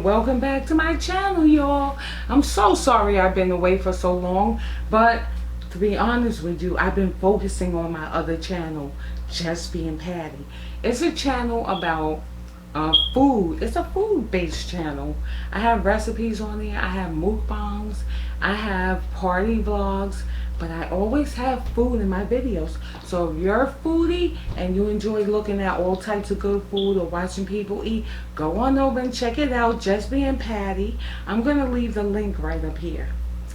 Welcome back to my channel, y'all. I'm so sorry I've been away for so long, but to be honest with you, I've been focusing on my other channel, Just Being Patti. It's a channel about food. It's a food-based channel. I have recipes on there. I have mukbangs. I have party vlogs. But I always have food in my videos. So if you're a foodie and you enjoy looking at all types of good food or watching people eat, go on over and check it out. Just Being Patti. I'm going to leave the link right up here.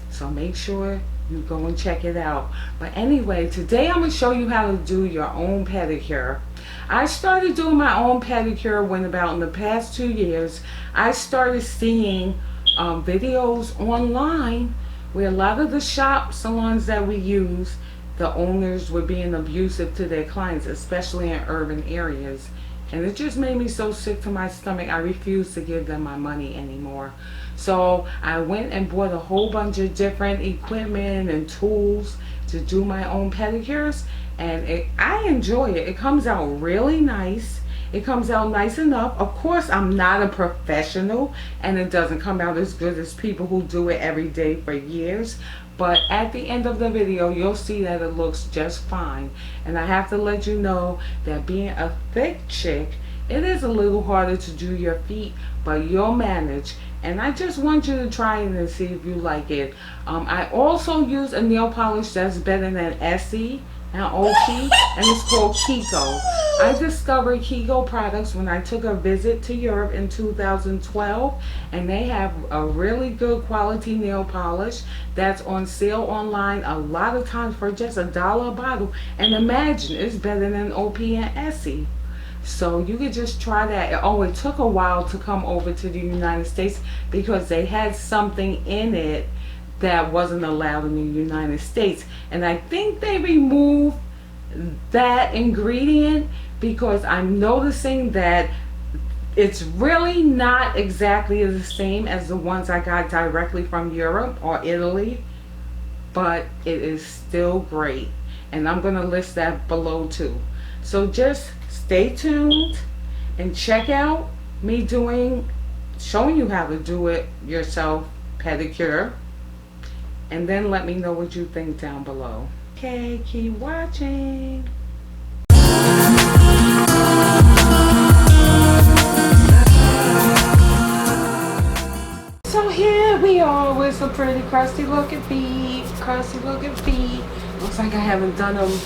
So make sure you go and check it out. But anyway, today I'm going to show you how to do your own pedicure. I started doing my own pedicure when about in the past 2 years, I started seeing videos online where a lot of the salons that we use, the owners were being abusive to their clients, especially in urban areas. And it just made me so sick to my stomach. I refused to give them my money anymore. So I went and bought a whole bunch of different equipment and tools to do my own pedicures. And I enjoy it. It comes out really nice. It comes out nice enough. Of course, I'm not a professional, and it doesn't come out as good as people who do it every day for years. But at the end of the video, you'll see that it looks just fine. And I have to let you know that being a thick chick, it is a little harder to do your feet, but you'll manage. And I just want you to try it and see if you like it. I also use a nail polish that's better than Essie and OP, and it's called Kiko. I discovered Kiko products when I took a visit to Europe in 2012, and they have a really good quality nail polish that's on sale online a lot of times for just $1 a bottle. And imagine, it's better than OP and Essie. So you could just try that. Oh, it took a while to come over to the United States because they had something in it that wasn't allowed in the United States. And I think they removed that ingredient because I'm noticing that it's really not exactly the same as the ones I got directly from Europe or Italy, but it is still great. And I'm going to list that below too. So just stay tuned and check out me showing you how to do it yourself pedicure. And then let me know what you think down below. Okay, keep watching. So here we are with some pretty crusty looking feet. Crusty looking feet. Looks like I haven't done them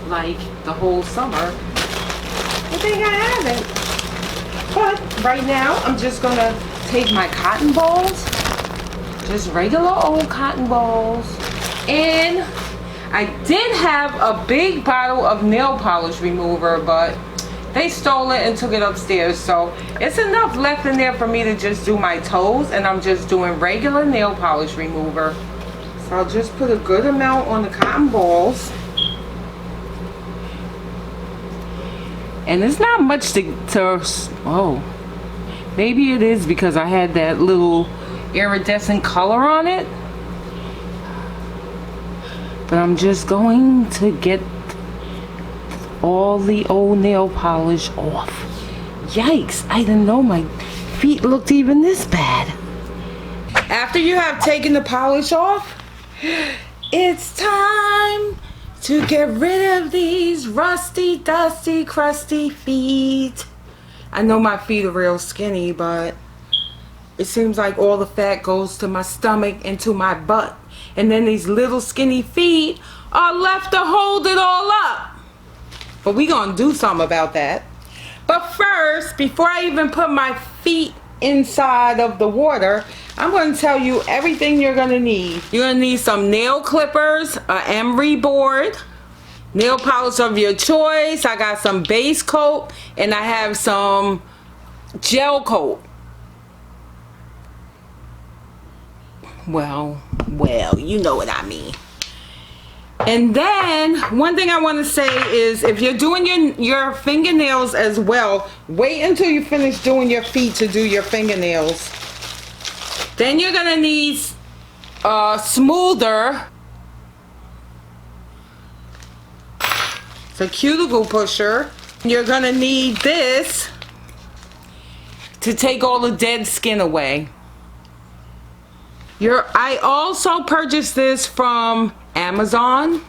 like the whole summer. I think I haven't. But right now I'm just gonna take my cotton balls. Just regular old cotton balls. And I did have a big bottle of nail polish remover, but they stole it and took it upstairs. So it's enough left in there for me to just do my toes, and I'm just doing regular nail polish remover. So I'll just put a good amount on the cotton balls. And it's not much to oh, maybe it is because I had that little iridescent color on it, but I'm just going to get all the old nail polish off. Yikes, I didn't know my feet looked even this bad. After you have taken the polish off, it's time to get rid of these rusty, dusty, crusty feet. I know my feet are real skinny, but it seems like all the fat goes to my stomach and to my butt. And then these little skinny feet are left to hold it all up. But we're going to do something about that. But first, before I even put my feet inside of the water, I'm going to tell you everything you're going to need. You're going to need some nail clippers, an Emery Board, nail polish of your choice. I got some base coat, and I have some gel coat. Well, you know what I mean. And then one thing I want to say is, if you're doing your fingernails as well, wait until you finish doing your feet to do your fingernails. Then you're gonna need a smoother. It's a cuticle pusher. You're gonna need this. to take all the dead skin away. I also purchased this from Amazon.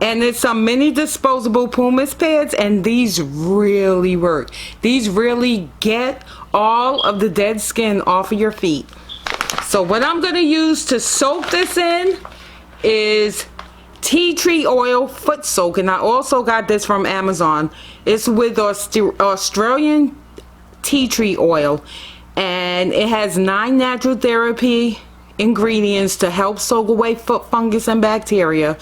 And it's some mini disposable Pumice pads, and these really work. These really get all of the dead skin off of your feet. So what I'm going to use to soak this in is tea tree oil foot soak, and I also got this from Amazon. It's with Australian tea tree oil, and it has 9 natural therapy ingredients to help soak away foot fungus and bacteria,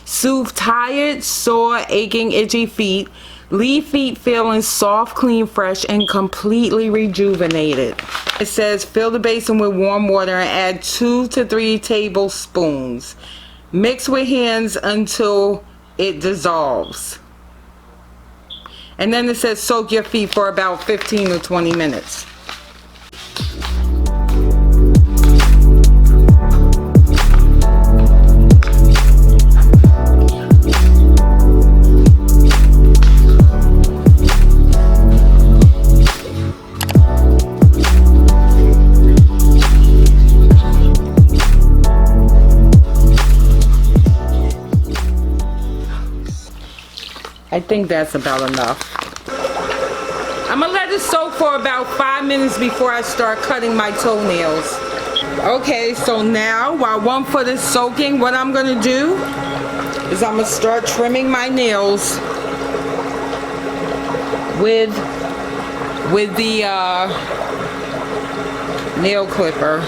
soothe tired, sore, aching, itchy feet, leave feet feeling soft, clean, fresh, and completely rejuvenated. It says fill the basin with warm water and add 2 to 3 tablespoons. Mix with hands until it dissolves. And then it says soak your feet for about 15 to 20 minutes. I think that's about enough. I'm gonna let it soak for about 5 minutes before I start cutting my toenails. Okay, so now while one foot is soaking, what I'm gonna do is I'm gonna start trimming my nails with the nail clipper.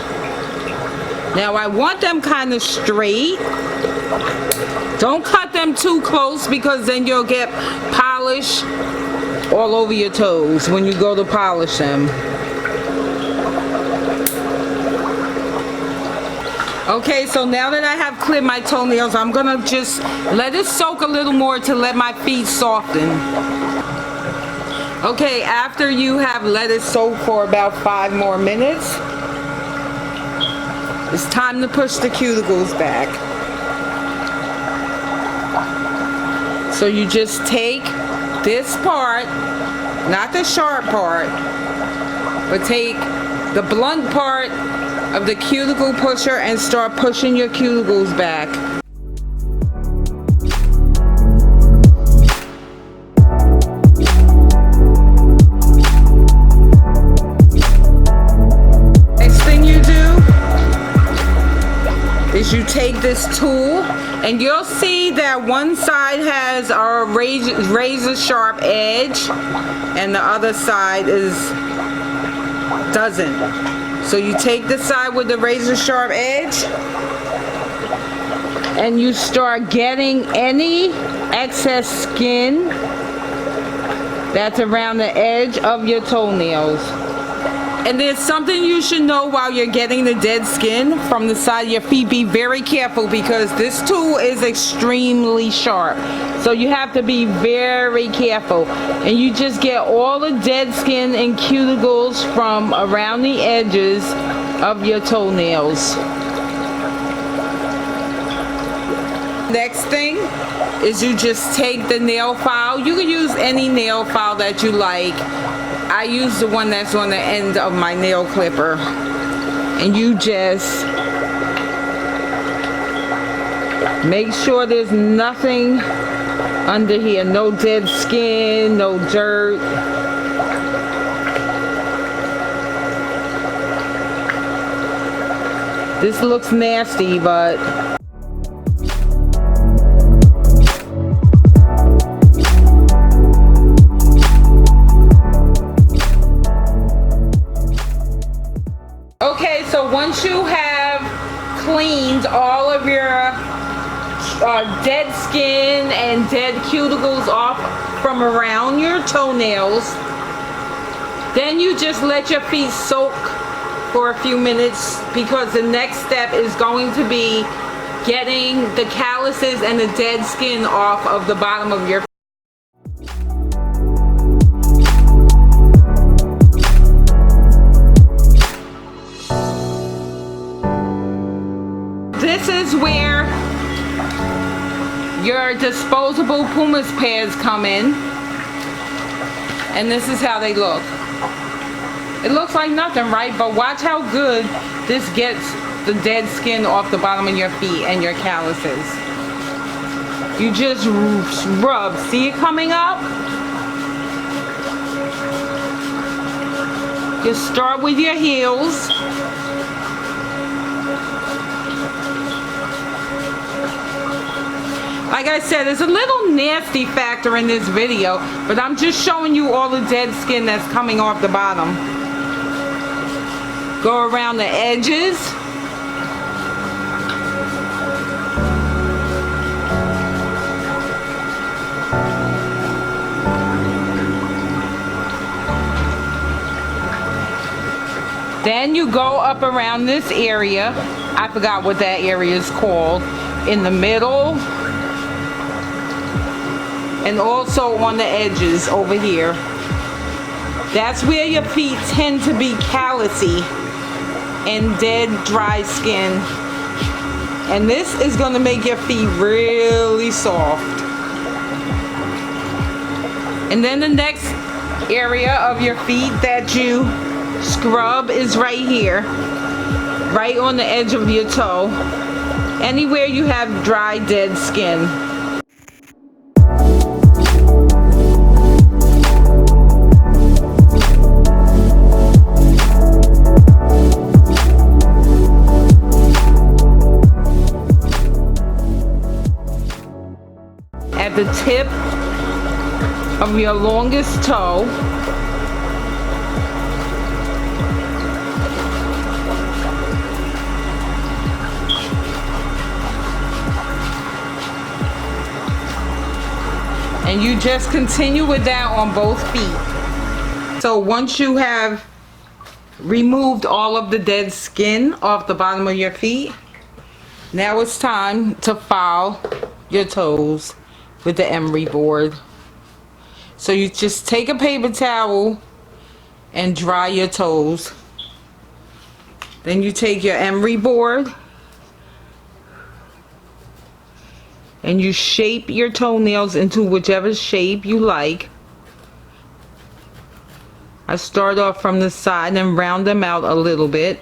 Now I want them kind of straight. Don't cut them too close because then you'll get polish all over your toes when you go to polish them. Okay, so now that I have clipped my toenails, I'm gonna just let it soak a little more to let my feet soften. Okay, after you have let it soak for about 5 more minutes, it's time to push the cuticles back. So you just take this part, not the sharp part, but take the blunt part of the cuticle pusher and start pushing your cuticles back. Next thing you do is you take this tool, and you'll see that one side has a razor sharp edge and the other side doesn't. So you take the side with the razor sharp edge and you start getting any excess skin that's around the edge of your toenails. And there's something you should know while you're getting the dead skin from the side of your feet. Be very careful because this tool is extremely sharp. So you have to be very careful. And you just get all the dead skin and cuticles from around the edges of your toenails. Next thing is you just take the nail file. You can use any nail file that you like. I use the one that's on the end of my nail clipper, and you just make sure there's nothing under here, no dead skin, no dirt. This looks nasty, but once you have cleaned all of your dead skin and dead cuticles off from around your toenails, then you just let your feet soak for a few minutes, because the next step is going to be getting the calluses and the dead skin off of the bottom of your feet. This is where your disposable Pumice pads come in. And this is how they look. It looks like nothing, right? But watch how good this gets the dead skin off the bottom of your feet and your calluses. You just rub. See it coming up? Just start with your heels. Like I said, there's a little nasty factor in this video, but I'm just showing you all the dead skin that's coming off the bottom. Go around the edges. Then you go up around this area. I forgot what that area is called. In the middle. And also on the edges over here. That's where your feet tend to be callousy and dead dry skin. And this is going to make your feet really soft. And then the next area of your feet that you scrub is right here. Right on the edge of your toe. Anywhere you have dry dead skin. At the tip of your longest toe, and you just continue with that on both feet. So once you have removed all of the dead skin off the bottom of your feet, now it's time to file your toes with the Emery board. So you just take a paper towel and dry your toes. Then you take your Emery board and you shape your toenails into whichever shape you like. I start off from the side and round them out a little bit.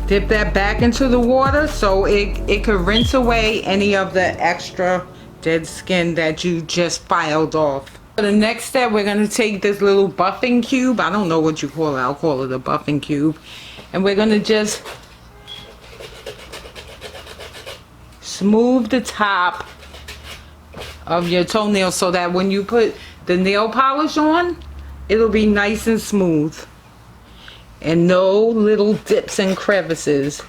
Dip that back into the water so it could rinse away any of the extra dead skin that you just filed off. For the next step, we're going to take this little buffing cube. I don't know what you call it. I'll call it a buffing cube. And we're going to just smooth the top of your toenail so that when you put the nail polish on, it'll be nice and smooth. And no little dips and crevices.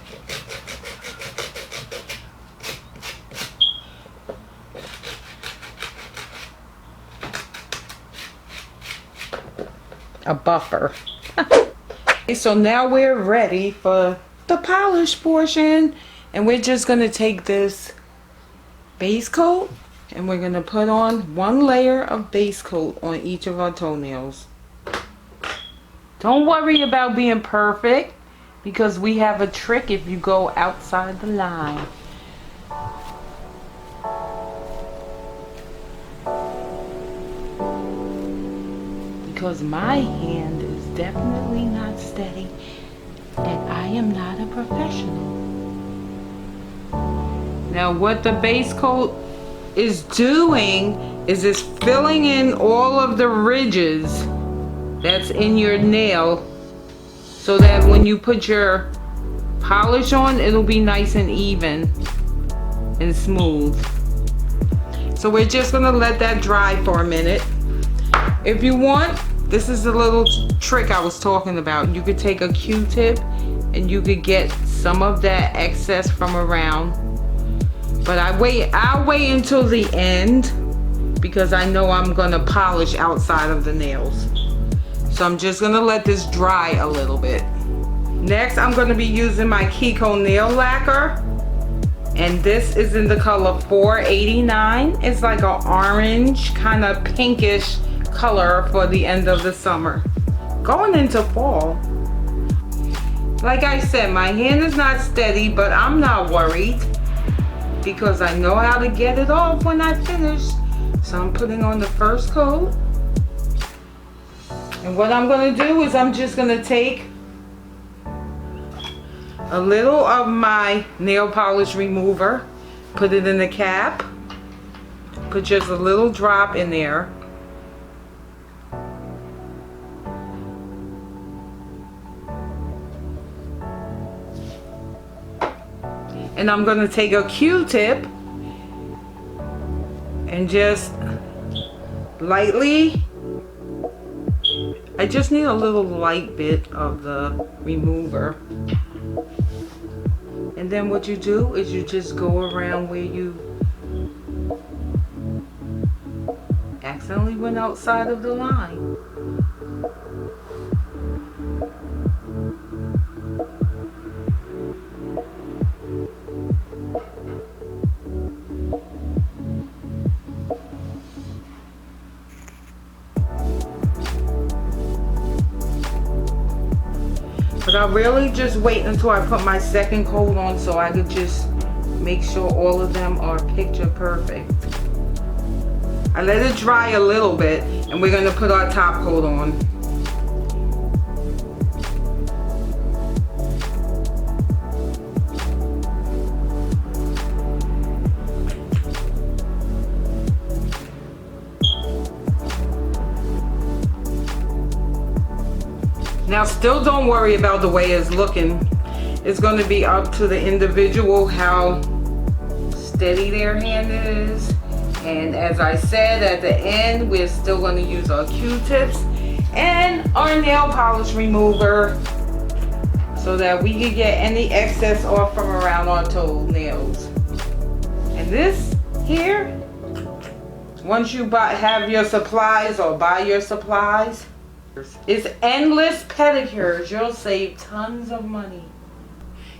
A buffer. Okay, so now we're ready for the polish portion. And we're just going to take this base coat and we're going to put on one layer of base coat on each of our toenails. Don't worry about being perfect, because we have a trick if you go outside the line. Because my hand is definitely not steady, and I am not a professional. Now what the base coat is doing is it's filling in all of the ridges that's in your nail, so that when you put your polish on, it'll be nice and even and smooth. So we're just gonna let that dry for a minute. If you want, this is the little trick I was talking about. You could take a Q-tip and you could get some of that excess from around. But I'll wait until the end, because I know I'm gonna polish outside of the nails. So I'm just gonna let this dry a little bit. Next, I'm gonna be using my Kiko nail lacquer. And this is in the color 489. It's like an orange, kind of pinkish color for the end of the summer. Going into fall. Like I said, my hand is not steady, but I'm not worried because I know how to get it off when I finish. So I'm putting on the first coat. And what I'm gonna do is I'm just gonna take a little of my nail polish remover, put it in the cap, put just a little drop in there. And I'm gonna take a Q-tip and just lightly, I just need a little light bit of the remover. And then what you do is you just go around where you accidentally went outside of the line. But I really just wait until I put my second coat on so I could just make sure all of them are picture perfect. I let it dry a little bit and we're gonna put our top coat on. Now still don't worry about the way it's looking. It's going to be up to the individual how steady their hand is. And as I said at the end, we're still going to use our Q-tips and our nail polish remover so that we can get any excess off from around our toenails. And this here, once you have your supplies or buy your supplies, it's endless pedicures. You'll save tons of money.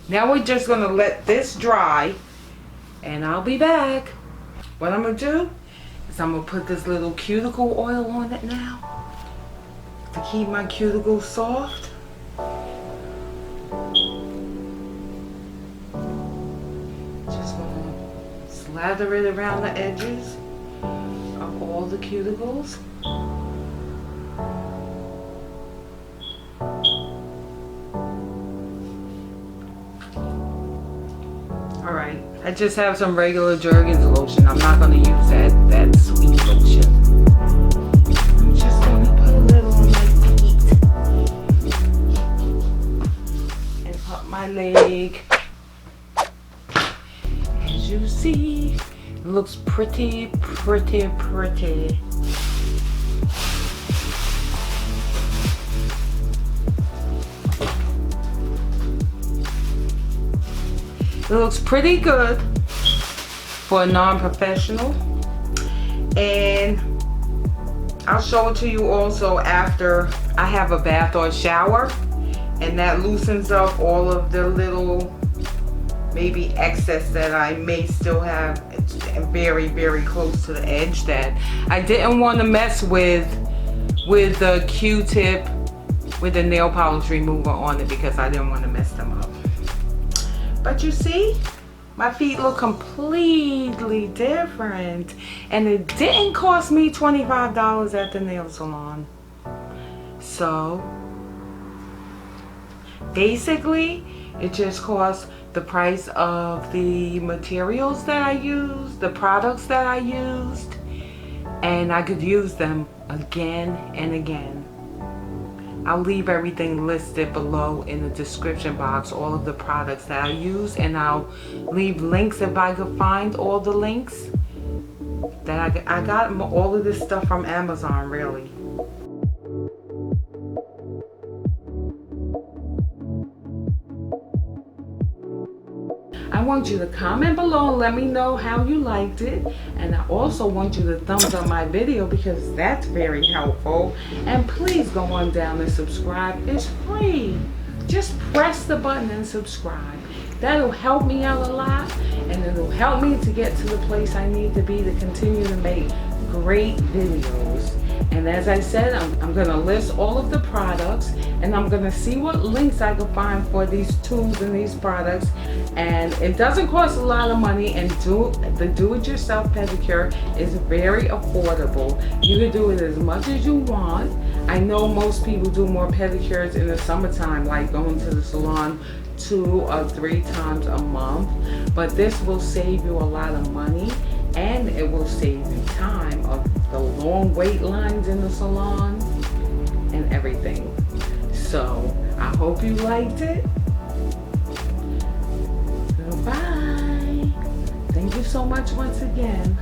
Now we're just gonna let this dry and I'll be back. What I'm gonna do is I'm gonna put this little cuticle oil on it now to keep my cuticles soft. Just gonna slather it around the edges of all the cuticles. Alright, I just have some regular Jergens lotion. I'm not going to use that sweet lotion. I'm just going to put a little on my feet and up my leg. As you see, it looks pretty, pretty, pretty. It looks pretty good for a non-professional, and I'll show it to you also after I have a bath or a shower, and that loosens up all of the little maybe excess that I may still have. It's very, very close to the edge that I didn't want to mess with the Q-tip with the nail polish remover on it because I didn't want to mess them up. But you see, my feet look completely different. And it didn't cost me $25 at the nail salon. So, basically, it just cost the price of the materials that I used, the products that I used, and I could use them again and again. I'll leave everything listed below in the description box, all of the products that I use, and I'll leave links if I could find all the links. That I got all of this stuff from Amazon, really. I want you to comment below and let me know how you liked it. And I also want you to thumbs up my video because that's very helpful. And please go on down and subscribe. It's free. Just press the button and subscribe. That'll help me out a lot, and it'll help me to get to the place I need to be to continue to make great videos. And as I said, I'm going to list all of the products, and I'm going to see what links I can find for these tools and these products. And it doesn't cost a lot of money, and the do-it-yourself pedicure is very affordable. You can do it as much as you want. I know most people do more pedicures in the summertime, like going to the salon 2 or 3 times a month, but this will save you a lot of money, and it will save you time of the long wait lines in the salon and everything. So I hope you liked it. Goodbye. Thank you so much once again.